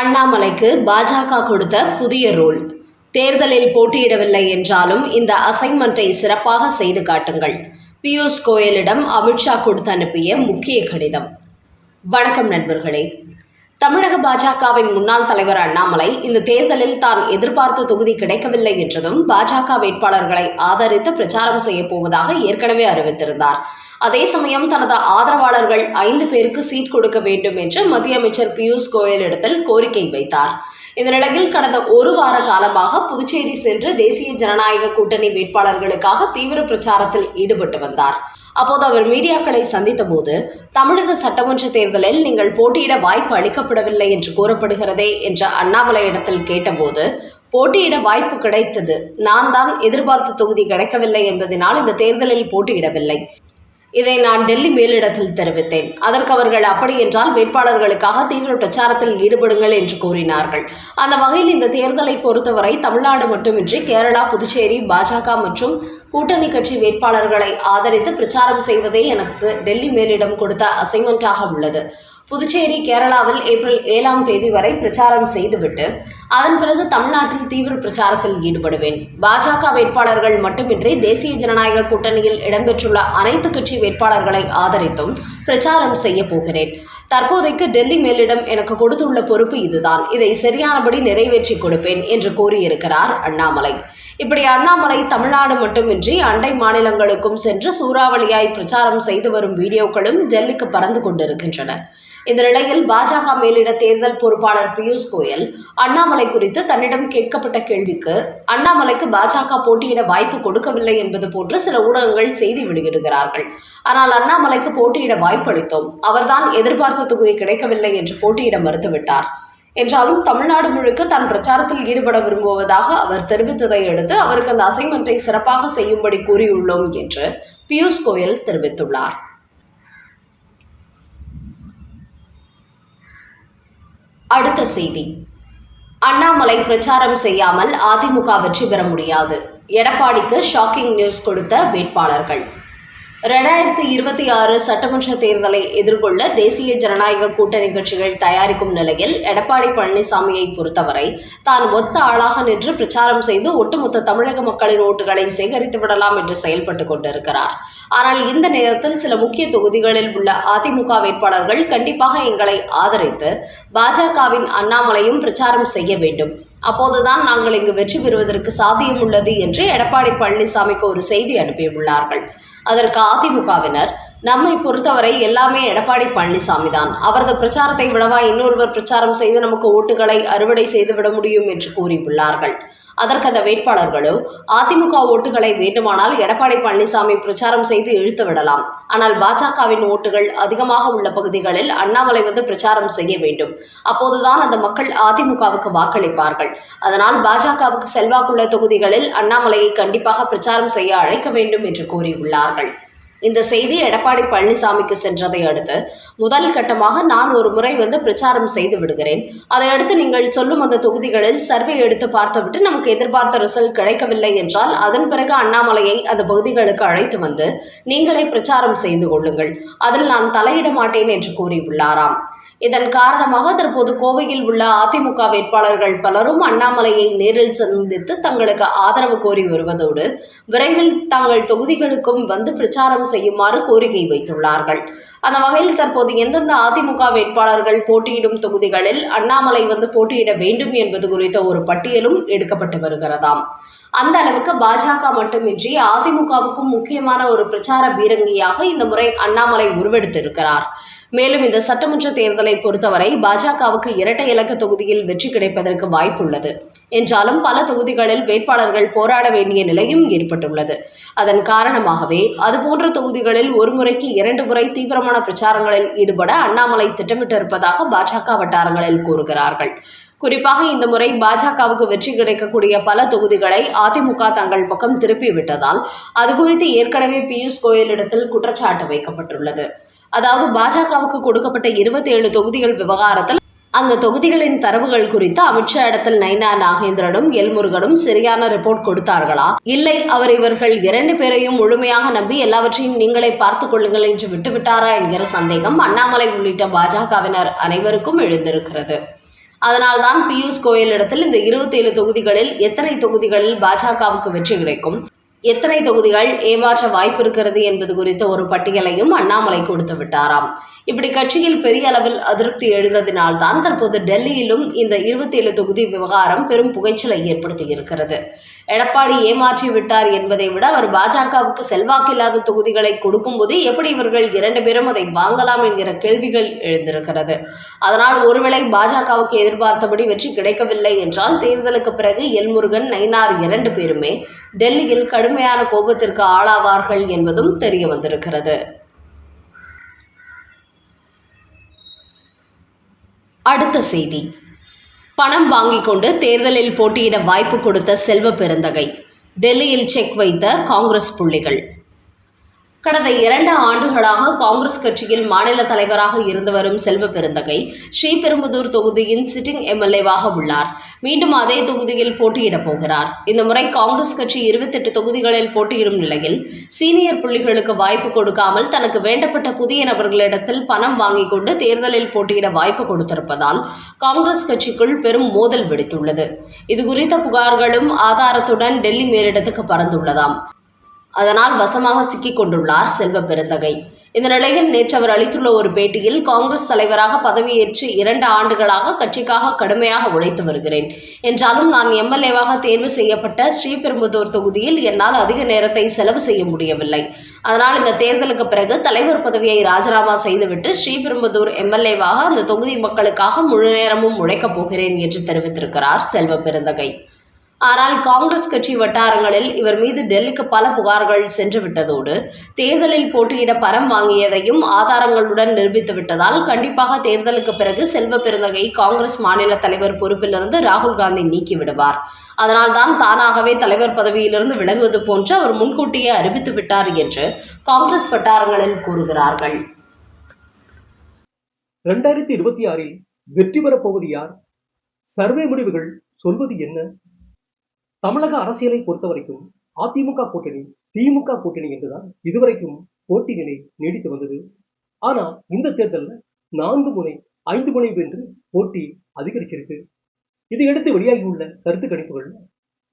அண்ணாமலைக்கு பாஜக கொடுத்த புதிய ரோல். தேர்தலில் போட்டியிடவில்லை என்றாலும் இந்த அசைன்மெண்ட்டை சிறப்பாக செய்து காட்டுங்கள். பியூஷ் கோயலிடம் அமித்ஷா கொடுத்து அனுப்பிய முக்கிய கடிதம். வணக்கம் நண்பர்களே. தமிழக பாஜகவின் முன்னாள் தலைவர் அண்ணாமலை இந்த தேர்தலில் தான் எதிர்பார்த்த தொகுதி கிடைக்கவில்லை என்றதும் பாஜக வேட்பாளர்களை ஆதரித்து பிரச்சாரம் செய்ய போவதாக ஏற்கனவே அறிவித்திருந்தார். அதே சமயம் தனது ஆதரவாளர்கள் 5 பேருக்கு சீட் கொடுக்க வேண்டும் என்று மத்திய அமைச்சர் பியூஷ் கோயலிடத்தில் கோரிக்கை வைத்தார். இந்த நிலையில் கடந்த ஒரு வார காலமாக புதுச்சேரி சென்று தேசிய ஜனநாயக கூட்டணி வேட்பாளர்களுக்காக தீவிர பிரச்சாரத்தில் ஈடுபட்டு வந்தார். அப்போது அவர் மீடியாக்களை சந்தித்த போது, தமிழக சட்டமன்ற தேர்தலில் நீங்கள் போட்டியிட வாய்ப்பு அளிக்கப்படவில்லை என்று கூறப்படுகிறதே என்ற அண்ணாமலையிடத்தில் கேட்டபோது, போட்டியிட வாய்ப்பு கிடைத்தது, நான் தான் எதிர்பார்த்த தொகுதி கிடைக்கவில்லை என்பதனால் இந்த தேர்தலில் போட்டியிடவில்லை. இதை நான் டெல்லி மேலிடத்தில் தெரிவித்தேன். அதற்கு அவர்கள் அப்படி என்றால் வேட்பாளர்களுக்காக தீவிர பிரச்சாரத்தில் ஈடுபடுங்கள் என்று கூறினார்கள். அந்த வகையில் இந்த தேர்தலை பொறுத்தவரை தமிழ்நாடு மட்டுமின்றி கேரளா, புதுச்சேரி பாஜக மற்றும் கூட்டணி கட்சி வேட்பாளர்களை ஆதரித்து பிரச்சாரம் செய்வதே எனக்கு டெல்லி மேலிடம் கொடுத்த அசைன்மெண்டாக உள்ளது. புதுச்சேரி, கேரளாவில் ஏப்ரல் 7ஆம் தேதி வரை பிரச்சாரம் செய்துவிட்டு அதன் பிறகு தமிழ்நாட்டில் தீவிர பிரச்சாரத்தில் ஈடுபடுவேன். பாஜக வேட்பாளர்கள் மட்டுமின்றி தேசிய ஜனநாயக கூட்டணியில் இடம்பெற்றுள்ள அனைத்து கட்சி வேட்பாளர்களை ஆதரித்தும் பிரச்சாரம் செய்ய போகிறேன். தற்போதைக்கு டெல்லி மேலிடம் எனக்கு கொடுத்துள்ள பொறுப்பு இதுதான். இதை சரியானபடி நிறைவேற்றி கொடுப்பேன் என்று கூறியிருக்கிறார் அண்ணாமலை. இப்படி அண்ணாமலை தமிழ்நாடு மட்டுமின்றி அண்டை மாநிலங்களுக்கும் சென்று சூறாவளியாய் பிரச்சாரம் செய்து வரும் வீடியோக்களும் டெல்லிக்கு பறந்து கொண்டிருக்கின்றன. இந்த நிலையில் பாஜக மேலிட தேர்தல் பொறுப்பாளர் பியூஷ் கோயல் அண்ணாமலை குறித்து தன்னிடம் கேட்கப்பட்ட கேள்விக்கு, அண்ணாமலைக்கு பாஜக போட்டியிட வாய்ப்பு கொடுக்கவில்லை என்பது போன்று சில ஊடகங்கள் செய்தி வெளியிடுகிறார்கள். ஆனால் அண்ணாமலைக்கு போட்டியிட வாய்ப்பு அளித்தோம், அவர்தான் எதிர்பார்த்த தொகுதி கிடைக்கவில்லை என்று போட்டியிட மறுத்துவிட்டார் என்றாலும் தமிழ்நாடு முழுக்க தான் பிரச்சாரத்தில் ஈடுபட விரும்புவதாக அவர் தெரிவித்ததை அடுத்து அவருக்கு அந்த அசைன்மெண்ட்டை சிறப்பாக செய்யும்படி கூறியுள்ளோம் என்று பியூஷ் கோயல் தெரிவித்துள்ளார். அடுத்த செய்தி. அண்ணாமலை பிரச்சாரம் செய்யாமல் அதிமுக வெற்றி பெற முடியாது. எடப்பாடிக்கு ஷாக்கிங் நியூஸ் கொடுத்த வேட்பாளர்கள். 2026 சட்டமன்ற தேர்தலை எதிர்கொள்ள தேசிய ஜனநாயக கூட்டணி கட்சிகள் தயாரிக்கும் நிலையில் எடப்பாடி பழனிசாமியை பொறுத்தவரை தான் ஒத்த ஆளாக நின்று பிரச்சாரம் செய்து ஒட்டுமொத்த தமிழக மக்களின் ஓட்டுகளை சேகரித்து விடலாம் என்று செயல்பட்டு கொண்டிருக்கிறார். ஆனால் இந்த நேரத்தில் சில முக்கிய தொகுதிகளில் உள்ள அதிமுக வேட்பாளர்கள் கண்டிப்பாக எங்களை ஆதரித்து பாஜகவின் அண்ணாமலையும் பிரச்சாரம் செய்ய வேண்டும், அப்போதுதான் நாங்கள் இங்கு வெற்றி பெறுவதற்கு சாத்தியம் உள்ளது என்று எடப்பாடி பழனிசாமிக்கு ஒரு செய்தி அனுப்பியுள்ளார்கள். அதற்கு அதிமுகவினர், நம்மை பொறுத்தவரை எல்லாமே எடப்பாடி பழனிசாமி தான், அவரது பிரச்சாரத்தை விடவா இன்னொருவர் பிரச்சாரம் செய்து நமக்கு ஓட்டுகளை அறுவடை செய்துவிட முடியும் என்று கூறியுள்ளார்கள். அதற்கு அந்த வேட்பாளர்களோ, அதிமுக ஓட்டுகளை வேண்டுமானால் எடப்பாடி பழனிசாமி பிரச்சாரம் செய்து இழுத்து விடலாம், ஆனால் பாஜகவின் ஓட்டுகள் அதிகமாக உள்ள பகுதிகளில் அண்ணாமலை வந்து பிரச்சாரம் செய்ய வேண்டும், அப்போதுதான் அந்த மக்கள் அதிமுகவுக்கு வாக்களிப்பார்கள். அதனால் பாஜகவுக்கு செல்வாக்குள்ள தொகுதிகளில் அண்ணாமலையை கண்டிப்பாக பிரச்சாரம் செய்ய அழைக்க வேண்டும் என்று கூறியுள்ளார்கள். இந்த செய்தி எடப்பாடி பழனிசாமிக்கு சென்றதை அடுத்து முதல் கட்டமாக நான் ஒரு முறை வந்து பிரச்சாரம் செய்து விடுகிறேன், அதையடுத்து நீங்கள் சொல்லும் அந்த தொகுதிகளில் சர்வே எடுத்து பார்த்துவிட்டு நமக்கு எதிர்பார்த்த ரிசல்ட் கிடைக்கவில்லை என்றால் அதன் பிறகு அண்ணாமலையை அந்த பகுதிகளுக்கு அழைத்து வந்து நீங்களே பிரச்சாரம் செய்து கொள்ளுங்கள், அதில் நான் தலையிட மாட்டேன் என்று கூறியுள்ளாராம். இதன் காரணமாக தற்போது கோவையில் உள்ள அதிமுக வேட்பாளர்கள் பலரும் அண்ணாமலையை நேரில் சந்தித்து தங்களுக்கு ஆதரவு கோரி வருவதோடு விரைவில் தங்கள் தொகுதிகளுக்கும் வந்து பிரச்சாரம் செய்யுமாறு கோரிக்கை வைத்துள்ளார்கள். அந்த வகையில் தற்போது எந்தெந்த அதிமுக வேட்பாளர்கள் போட்டியிடும் தொகுதிகளில் அண்ணாமலை வந்து போட்டியிட வேண்டும் என்பது குறித்த ஒரு பட்டியலும் எடுக்கப்பட்டு வருகிறதாம். அந்த அளவுக்கு பாஜக மட்டுமின்றி அதிமுகவுக்கும் முக்கியமான ஒரு பிரச்சார பீரங்கியாக இந்த முறை அண்ணாமலை உருவெடுத்திருக்கிறார். மேலும் இந்த சட்டமன்ற தேர்தலை பொறுத்தவரை பாஜகவுக்கு இரட்டை இலக்க தொகுதியில் வெற்றி கிடைப்பதற்கு வாய்ப்புள்ளது என்றாலும் பல தொகுதிகளில் வேட்பாளர்கள் போராட வேண்டிய நிலையும் ஏற்பட்டுள்ளது. அதன் காரணமாகவே அதுபோன்ற தொகுதிகளில் ஒரு முறைக்கு 2 முறை தீவிரமான பிரச்சாரங்களில் ஈடுபட அண்ணாமலை திட்டமிட்டிருப்பதாக பாஜக வட்டாரங்களில் கூறுகிறார்கள். குறிப்பாக இந்த முறை பாஜகவுக்கு வெற்றி கிடைக்கக்கூடிய பல தொகுதிகளை அதிமுக தங்கள் பக்கம் திருப்பிவிட்டதால் அது குறித்து ஏற்கனவே பியூஷ் கோயலிடத்தில் குற்றச்சாட்டு வைக்கப்பட்டுள்ளது. அதாவது பாஜகவுக்கு கொடுக்கப்பட்ட 27 தொகுதிகள் விவகாரத்தில் அந்த தொகுதிகளின் தரவுகள் குறித்து அமித்ஷா இடத்தில் நைனா நாகேந்திரனும் எல்முருகனும் சரியான ரிப்போர்ட் கொடுத்தார்களா, இல்லை அவர் இவர்கள் 2 பேரையும் முழுமையாக நம்பி எல்லாவற்றையும் நீங்களே பார்த்துக் கொள்ளுங்கள் என்று விட்டுவிட்டாரா என்கிற சந்தேகம் அண்ணாமலை உள்ளிட்ட பாஜகவினர் அனைவருக்கும் எழுந்திருக்கிறது. அதனால்தான் பியூஷ் கோயல் இடத்தில் இந்த 27 தொகுதிகளில் எத்தனை தொகுதிகளில் பாஜகவுக்கு வெற்றி கிடைக்கும், எத்தனை தொகுதிகள் ஏமாற்ற வாய்ப்பு இருக்கிறது என்பது குறித்த ஒரு பட்டியலையும் அண்ணாமலை கொடுத்து விட்டாராம். இப்படி கட்சியில் பெரிய அளவில் அதிருப்தி எழுந்ததினால்தான் தற்போது டெல்லியிலும் இந்த 27 தொகுதி விவகாரம் பெரும் புகைச்சலை ஏற்படுத்தியிருக்கிறது. எடப்பாடி ஏமாற்றி விட்டார் என்பதை விட அவர் பாஜகவுக்கு செல்வாக்கில்லாத தொகுதிகளை கொடுக்கும்போது எப்படி இவர்கள் 2 பேரும் அதை வாங்கலாம் என்கிற கேள்விகள் எழுந்திருக்கிறது. அதனால் ஒருவேளை பாஜகவுக்கு எதிர்பார்த்தபடி வெற்றி கிடைக்கவில்லை என்றால் தேர்தலுக்கு பிறகு எல்முருகன், நயினார் 2 பேருமே டெல்லியில் கடுமையான கோபத்திற்கு ஆளாவார்கள் என்பதும் தெரிய வந்திருக்கிறது. அடுத்த செய்தி. பணம் வாங்கிக் கொண்டு தேர்தலில் போட்டியிட வாய்ப்பு கொடுத்த செல்வ பெருந்தகை. டெல்லியில் செக் வைத்த காங்கிரஸ் புள்ளிகள். கடந்த 2 ஆண்டுகளாக காங்கிரஸ் கட்சியில் மாநில தலைவராக இருந்து வரும் செல்வ பெருந்தகை ஸ்ரீபெரும்புதூர் தொகுதியின் சிட்டிங் எம்எல்ஏவாக உள்ளார். மீண்டும் அதே தொகுதியில் போட்டியிடப் போகிறார். இந்த முறை காங்கிரஸ் கட்சி 28 தொகுதிகளில் போட்டியிடும் நிலையில் சீனியர் புள்ளிகளுக்கு வாய்ப்பு கொடுக்காமல் தனக்கு வேண்டப்பட்ட புதிய நபர்களிடத்தில் பணம் வாங்கிக் கொண்டு தேர்தலில் போட்டியிட வாய்ப்பு கொடுத்திருப்பதால் காங்கிரஸ் கட்சிக்குள் பெரும் மோதல் வெடித்துள்ளது. இதுகுறித்த புகார்களும் ஆதாரத்துடன் டெல்லி மேலிடத்துக்கு பறந்துள்ளதாம். அதனால் வசமாக சிக்கிக் கொண்டுள்ளார் செல்வ பெருந்தகை. இந்த நிலையில் நேற்று அவர் அளித்துள்ள ஒரு பேட்டியில், காங்கிரஸ் தலைவராக பதவியேற்று 2 ஆண்டுகளாக கட்சிக்காக கடுமையாக உழைத்து வருகிறேன் என்றாலும் நான் எம்எல்ஏவாக தேர்வு செய்யப்பட்ட ஸ்ரீபெரும்புதூர் தொகுதியில் என்னால் அதிக நேரத்தை செலவு செய்ய முடியவில்லை. அதனால் இந்த தேர்தலுக்கு பிறகு தலைவர் பதவியை ராஜினாமா செய்துவிட்டு ஸ்ரீபெரும்புதூர் எம்எல்ஏவாக அந்த தொகுதி மக்களுக்காக முழு நேரமும் உழைக்கப் போகிறேன் என்று தெரிவித்திருக்கிறார் செல்வ பெருந்தகை. ஆனால் காங்கிரஸ் கட்சி வட்டாரங்களில் இவர் மீது டெல்லிக்கு பல புகார்கள் சென்று விட்டதோடு தேர்தலில் போட்டியிட பணம் வாங்கியதையும் ஆதாரங்களுடன் நிரூபித்து விட்டதால் கண்டிப்பாக தேர்தலுக்கு பிறகு செல்வ பெருந்தகை காங்கிரஸ் மாநில தலைவர் பொறுப்பிலிருந்து ராகுல் காந்தி நீக்கிவிடுவார். அதனால்தான் தானாகவே தலைவர் பதவியிலிருந்து விலகுவது போன்று அவர் முன்கூட்டியே அறிவித்து விட்டார் என்று காங்கிரஸ் வட்டாரங்களில் கூறுகிறார்கள். 2026 வெற்றி பெறப்போவது யார்? சர்வே முடிவுகள் சொல்வது என்ன? தமிழக அரசியலை பொறுத்தவரைக்கும் அதிமுக கூட்டணி, திமுக கூட்டணி என்றுதான் இதுவரைக்கும் போட்டி நிலை நீடித்து வந்தது. ஆனா இந்த தேர்தலில் 4 முனை 5 முனை வென்று போட்டி அதிகரிச்சிருக்கு. இதையடுத்து வெளியாகியுள்ள கருத்து கணிப்புகள்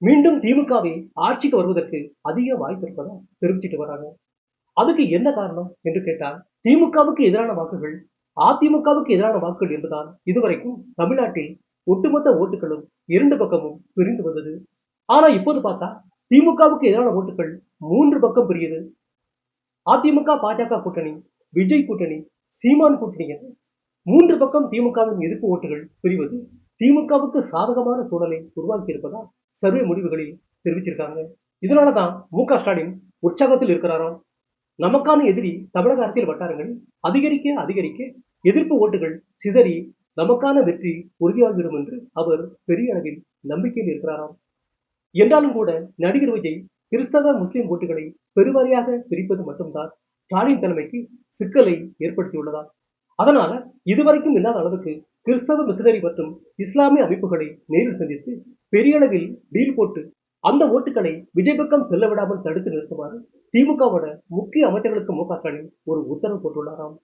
மீண்டும் திமுகவை ஆட்சிக்கு வருவதற்கு அதிக வாய்ப்பு இருப்பதா தெரிவிச்சிட்டு வராங்க. அதுக்கு என்ன காரணம் என்று கேட்டால், திமுகவுக்கு எதிரான வாக்குகள் அதிமுகவுக்கு எதிரான வாக்குகள் என்பதால் இதுவரைக்கும் தமிழ்நாட்டில் ஒட்டுமொத்த ஓட்டுகளும் 2 பக்கமும் பிரிந்து வந்தது. ஆனா இப்போது பார்த்தா திமுகவுக்கு எதிரான ஓட்டுகள் 3 பக்கம் பிரியுது. அதிமுக பாஜக கூட்டணி, விஜய் கூட்டணி, சீமான் கூட்டணி என 3 பக்கம் திமுகவின் எதிர்ப்பு ஓட்டுகள் பிரிவது திமுகவுக்கு சாதகமான சூழலை உருவாக்கி இருப்பதால் சர்வே முடிவுகளில் தெரிவிச்சிருக்காங்க. இதனாலதான் மு.க. ஸ்டாலின் உற்சாகத்தில் இருக்கிறாராம். நமக்கான எதிரி தமிழக அரசியல் வட்டாரங்களில் அதிகரிக்க அதிகரிக்க எதிர்ப்பு ஓட்டுகள் சிதறி நமக்கான வெற்றி உறுதியாகிவிடும் என்று அவர் பெரிய அளவில் நம்பிக்கையில் இருக்கிறாராம். என்றாலும் கூட நடிகர் விஜய் கிறிஸ்தவ முஸ்லிம் ஓட்டுகளை பெருவாரியாக பிரிப்பது மட்டும்தான் ஸ்டாலின் தலைமைக்கு சிக்கலை ஏற்படுத்தியுள்ளதா. அதனால இதுவரைக்கும் இல்லாத அளவுக்கு கிறிஸ்தவ மிஷனரி மற்றும் இஸ்லாமிய அமைப்புகளை நேரில் சந்தித்து பெரிய அளவில் டீல் போட்டு அந்த ஓட்டுகளை விஜய் பக்கம் செல்ல விடாமல் தடுத்து நிறுத்துமாறு திமுகவோட முக்கிய அமைச்சர்களுக்கு மு.க. ஸ்டாலின் ஒரு உத்தரவு போட்டுள்ளாராம்.